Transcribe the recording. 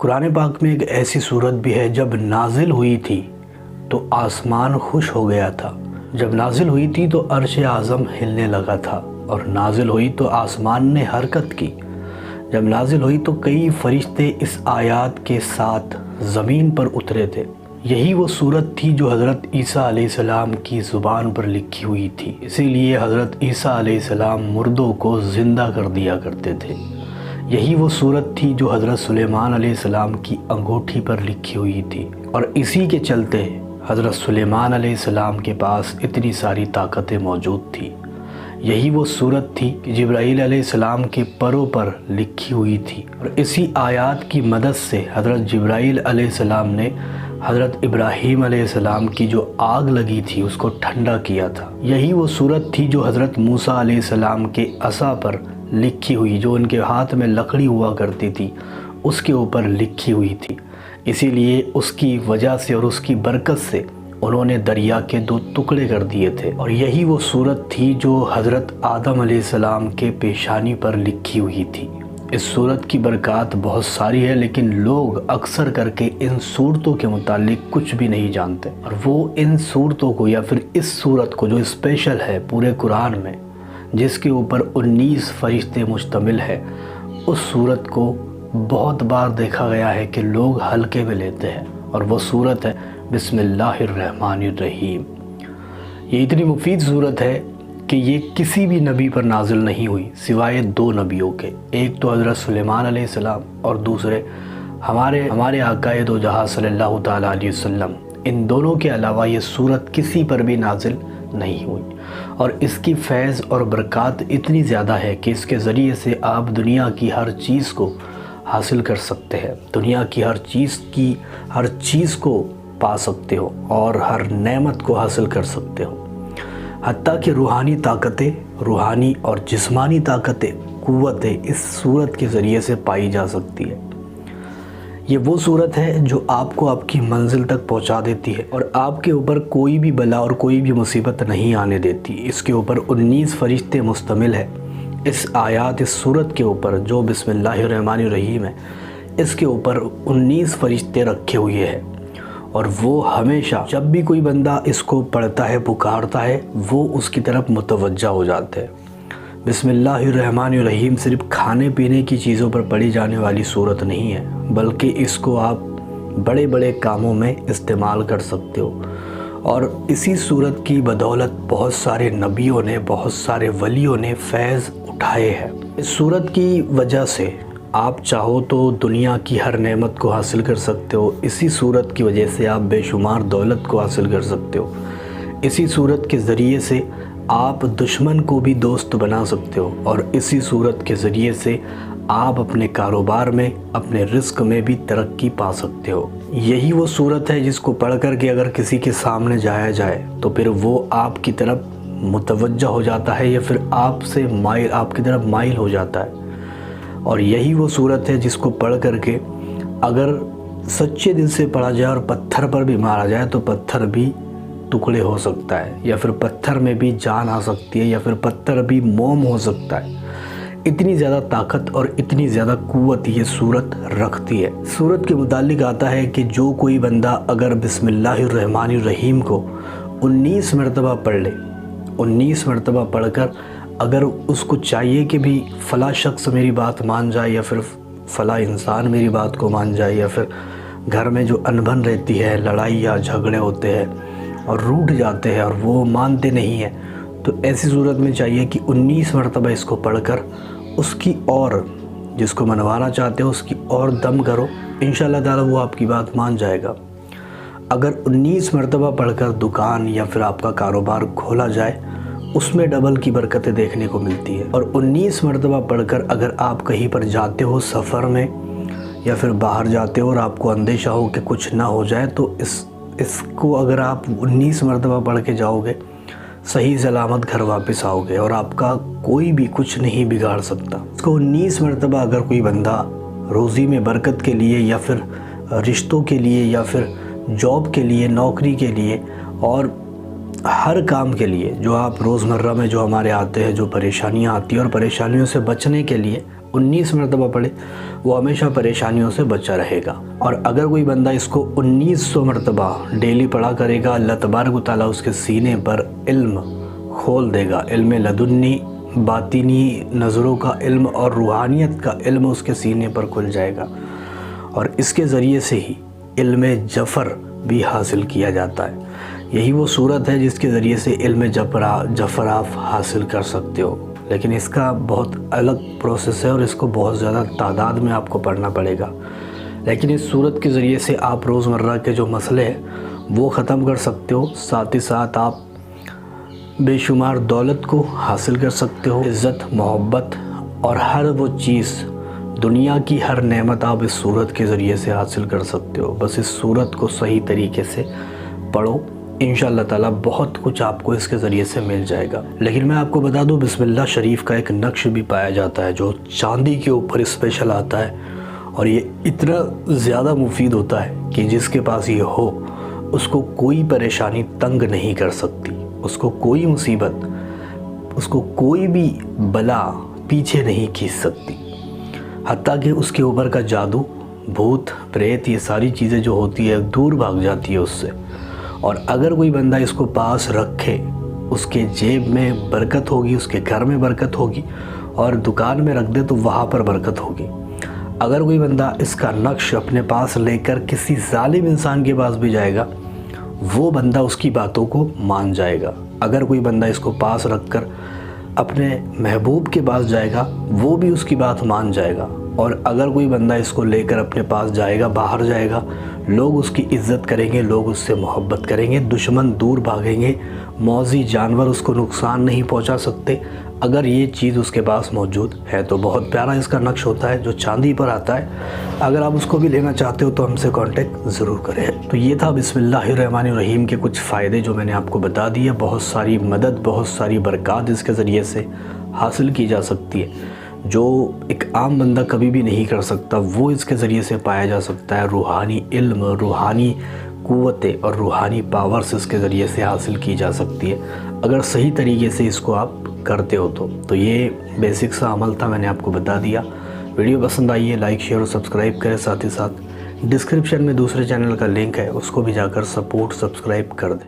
قرآن پاک میں ایک ایسی صورت بھی ہے جب نازل ہوئی تھی تو آسمان خوش ہو گیا تھا، جب نازل ہوئی تھی تو عرش اعظم ہلنے لگا تھا، اور نازل ہوئی تو آسمان نے حرکت کی، جب نازل ہوئی تو کئی فرشتے اس آیات کے ساتھ زمین پر اترے تھے۔ یہی وہ صورت تھی جو حضرت عیسیٰ علیہ السلام کی زبان پر لکھی ہوئی تھی، اسی لیے حضرت عیسیٰ علیہ السلام مردوں کو زندہ کر دیا کرتے تھے۔ یہی وہ صورت تھی جو حضرت سلیمان علیہ السلام کی انگوٹھی پر لکھی ہوئی تھی، اور اسی کے چلتے حضرت سلیمان علیہ السلام کے پاس اتنی ساری طاقتیں موجود تھی۔ یہی وہ صورت تھی کہ جبرائیل علیہ السلام کے پروں پر لکھی ہوئی تھی، اور اسی آیات کی مدد سے حضرت جبرائیل علیہ السلام نے حضرت ابراہیم علیہ السلام کی جو آگ لگی تھی اس کو ٹھنڈا کیا تھا۔ یہی وہ صورت تھی جو حضرت موسیٰ علیہ السلام کے عصا پر لکھی ہوئی، جو ان کے ہاتھ میں لکڑی ہوا کرتی تھی اس کے اوپر لکھی ہوئی تھی۔ اسی لیے اس کی وجہ سے اور اس کی برکت سے انہوں نے دریا کے 2 ٹکڑے کر دیے تھے۔ اور یہی وہ صورت تھی جو حضرت آدم علیہ السلام کے پیشانی پر لکھی ہوئی تھی۔ اس صورت کی برکات بہت ساری ہے، لیکن لوگ اکثر کر کے ان صورتوں کے متعلق کچھ بھی نہیں جانتے، اور وہ ان صورتوں کو یا پھر اس صورت کو جو اسپیشل ہے پورے قرآن میں، جس کے اوپر 19 فرشتے مشتمل ہے، اس صورت کو بہت بار دیکھا گیا ہے کہ لوگ ہلکے میں لیتے ہیں، اور وہ صورت ہے بسم اللہ الرحمن الرحیم۔ یہ اتنی مفید صورت ہے کہ یہ کسی بھی نبی پر نازل نہیں ہوئی سوائے 2 نبیوں کے، ایک تو حضرت سلیمان علیہ السلام اور دوسرے ہمارے آقا دو جہاں صلی اللہ تعالیٰ علیہ وسلم۔ ان دونوں کے علاوہ یہ صورت کسی پر بھی نازل نہیں ہوئی، اور اس کی فیض اور برکات اتنی زیادہ ہے کہ اس کے ذریعے سے آپ دنیا کی ہر چیز کو حاصل کر سکتے ہیں، دنیا کی ہر چیز کو پا سکتے ہو اور ہر نعمت کو حاصل کر سکتے ہو، حتیٰ کہ روحانی طاقتیں، روحانی اور جسمانی طاقتیں، قوتیں اس صورت کے ذریعے سے پائی جا سکتی ہے۔ یہ وہ صورت ہے جو آپ کو آپ کی منزل تک پہنچا دیتی ہے، اور آپ کے اوپر کوئی بھی بلا اور کوئی بھی مصیبت نہیں آنے دیتی۔ اس کے اوپر 19 فرشتے مشتمل ہے۔ اس صورت کے اوپر جو بسم اللہ الرحمن الرحیم ہے، اس کے اوپر 19 فرشتے رکھے ہوئے ہیں، اور وہ ہمیشہ جب بھی کوئی بندہ اس کو پڑھتا ہے، پکارتا ہے، وہ اس کی طرف متوجہ ہو جاتے ہیں۔ بسم اللہ الرحمن الرحیم صرف کھانے پینے کی چیزوں پر پڑھی جانے والی صورت نہیں ہے، بلکہ اس کو آپ بڑے بڑے کاموں میں استعمال کر سکتے ہو، اور اسی صورت کی بدولت بہت سارے نبیوں نے، بہت سارے ولیوں نے فیض اٹھائے ہیں۔ اس صورت کی وجہ سے آپ چاہو تو دنیا کی ہر نعمت کو حاصل کر سکتے ہو، اسی صورت کی وجہ سے آپ بے شمار دولت کو حاصل کر سکتے ہو، اسی صورت کے ذریعے سے آپ دشمن کو بھی دوست بنا سکتے ہو، اور اسی صورت کے ذریعے سے آپ اپنے کاروبار میں، اپنے رزق میں بھی ترقی پا سکتے ہو۔ یہی وہ صورت ہے جس کو پڑھ کر کے اگر کسی کے سامنے جایا جائے تو پھر وہ آپ کی طرف متوجہ ہو جاتا ہے، یا پھر آپ کی طرف مائل ہو جاتا ہے۔ اور یہی وہ صورت ہے جس کو پڑھ کر کے اگر سچے دل سے پڑھا جائے اور پتھر پر بھی مارا جائے تو پتھر بھی ٹکڑے ہو سکتا ہے، یا پھر پتھر میں بھی جان آ سکتی ہے، یا پھر پتھر بھی موم ہو سکتا ہے۔ اتنی زیادہ طاقت اور اتنی زیادہ قوت یہ صورت رکھتی ہے۔ صورت کے متعلق آتا ہے کہ جو کوئی بندہ اگر بسم اللہ الرحمن الرحیم کو 19 مرتبہ پڑھ لے، 19 مرتبہ پڑھ کر اگر اس کو چاہیے کہ بھی فلاں شخص میری بات مان جائے، یا پھر فلاں انسان میری بات کو مان جائے، یا پھر گھر میں جو انبن رہتی ہے، لڑائی یا جھگڑے ہوتے ہیں اور روٹ جاتے ہیں اور وہ مانتے نہیں ہیں، تو ایسی صورت میں چاہیے کہ 19 مرتبہ اس کو پڑھ کر اس کی اور جس کو منوانا چاہتے ہو اس کی اور دم کرو، انشاءاللہ تعالیٰ وہ آپ کی بات مان جائے گا۔ اگر 19 مرتبہ پڑھ کر دکان یا پھر آپ کا کاروبار کھولا جائے، اس میں ڈبل کی برکتیں دیکھنے کو ملتی ہے۔ اور 19 مرتبہ پڑھ کر اگر آپ کہیں پر جاتے ہو سفر میں یا پھر باہر جاتے ہو اور آپ کو اندیشہ ہو کہ کچھ نہ ہو جائے، تو اس کو اگر آپ 19 مرتبہ پڑھ کے جاؤ گے، صحیح سلامت گھر واپس آؤ گے، اور آپ کا کوئی بھی کچھ نہیں بگاڑ سکتا۔ اس کو 19 مرتبہ اگر کوئی بندہ روزی میں برکت کے لیے، یا پھر رشتوں کے لیے، یا پھر جاب کے لیے، نوکری کے لیے، اور ہر کام کے لیے جو آپ روزمرہ میں جو ہمارے آتے ہیں، جو پریشانیاں آتی ہیں، اور پریشانیوں سے بچنے کے لیے 19 مرتبہ پڑھے وہ ہمیشہ پریشانیوں سے بچا رہے گا۔ اور اگر کوئی بندہ اس کو 1900 مرتبہ ڈیلی پڑھا کرے گا، اللہ تبارک و تعالیٰ اس کے سینے پر علم کھول دے گا، علم لدنی، باطنی نظروں کا علم اور روحانیت کا علم اس کے سینے پر کھل جائے گا، اور اس کے ذریعے سے ہی علم جفر بھی حاصل کیا جاتا ہے۔ یہی وہ صورت ہے جس کے ذریعے سے علم جفر آپ حاصل کر سکتے ہو، لیکن اس کا بہت الگ پروسیس ہے اور اس کو بہت زیادہ تعداد میں آپ کو پڑھنا پڑے گا۔ لیکن اس صورت کے ذریعے سے آپ روزمرہ کے جو مسئلے ہیں وہ ختم کر سکتے ہو، ساتھ ہی ساتھ آپ بے شمار دولت کو حاصل کر سکتے ہو، عزت، محبت اور ہر وہ چیز، دنیا کی ہر نعمت آپ اس صورت کے ذریعے سے حاصل کر سکتے ہو۔ بس اس صورت کو صحیح طریقے سے پڑھو، انشاءاللہ تعالیٰ بہت کچھ آپ کو اس کے ذریعے سے مل جائے گا۔ لیکن میں آپ کو بتا دوں، بسم اللہ شریف کا ایک نقش بھی پایا جاتا ہے جو چاندی کے اوپر اسپیشل آتا ہے، اور یہ اتنا زیادہ مفید ہوتا ہے کہ جس کے پاس یہ ہو اس کو کوئی پریشانی تنگ نہیں کر سکتی، اس کو کوئی مصیبت، اس کو کوئی بھی بلا پیچھے نہیں کھینچ سکتی، حتیٰ کہ اس کے اوپر کا جادو، بھوت، پریت، یہ ساری چیزیں جو ہوتی ہے دور بھاگ جاتی ہے اس سے۔ اور اگر کوئی بندہ اس کو پاس رکھے، اس کے جیب میں برکت ہوگی، اس کے گھر میں برکت ہوگی، اور دکان میں رکھ دے تو وہاں پر برکت ہوگی۔ اگر کوئی بندہ اس کا نقش اپنے پاس لے کر کسی ظالم انسان کے پاس بھی جائے گا، وہ بندہ اس کی باتوں کو مان جائے گا۔ اگر کوئی بندہ اس کو پاس رکھ کر اپنے محبوب کے پاس جائے گا، وہ بھی اس کی بات مان جائے گا۔ اور اگر کوئی بندہ اس کو لے کر اپنے پاس جائے گا، باہر جائے گا، لوگ اس کی عزت کریں گے، لوگ اس سے محبت کریں گے، دشمن دور بھاگیں گے، موذی جانور اس کو نقصان نہیں پہنچا سکتے، اگر یہ چیز اس کے پاس موجود ہے تو۔ بہت پیارا اس کا نقش ہوتا ہے جو چاندی پر آتا ہے، اگر آپ اس کو بھی لینا چاہتے ہو تو ہم سے کانٹیکٹ ضرور کریں۔ تو یہ تھا بسم اللہ الرحمن الرحیم کے کچھ فائدے جو میں نے آپ کو بتا دیے۔ بہت ساری مدد، بہت ساری برکات اس کے ذریعے سے حاصل کی جا سکتی ہے، جو ایک عام بندہ کبھی بھی نہیں کر سکتا، وہ اس کے ذریعے سے پایا جا سکتا ہے۔ روحانی علم، روحانی قوتیں اور روحانی پاورز اس کے ذریعے سے حاصل کی جا سکتی ہے، اگر صحیح طریقے سے اس کو آپ کرتے ہو تو۔ یہ بیسک سا عمل تھا، میں نے آپ کو بتا دیا۔ ویڈیو پسند آئی ہے لائک، شیئر اور سبسکرائب کریں، ساتھ ہی ساتھ ڈسکرپشن میں دوسرے چینل کا لنک ہے، اس کو بھی جا کر سبسکرائب کر دیں۔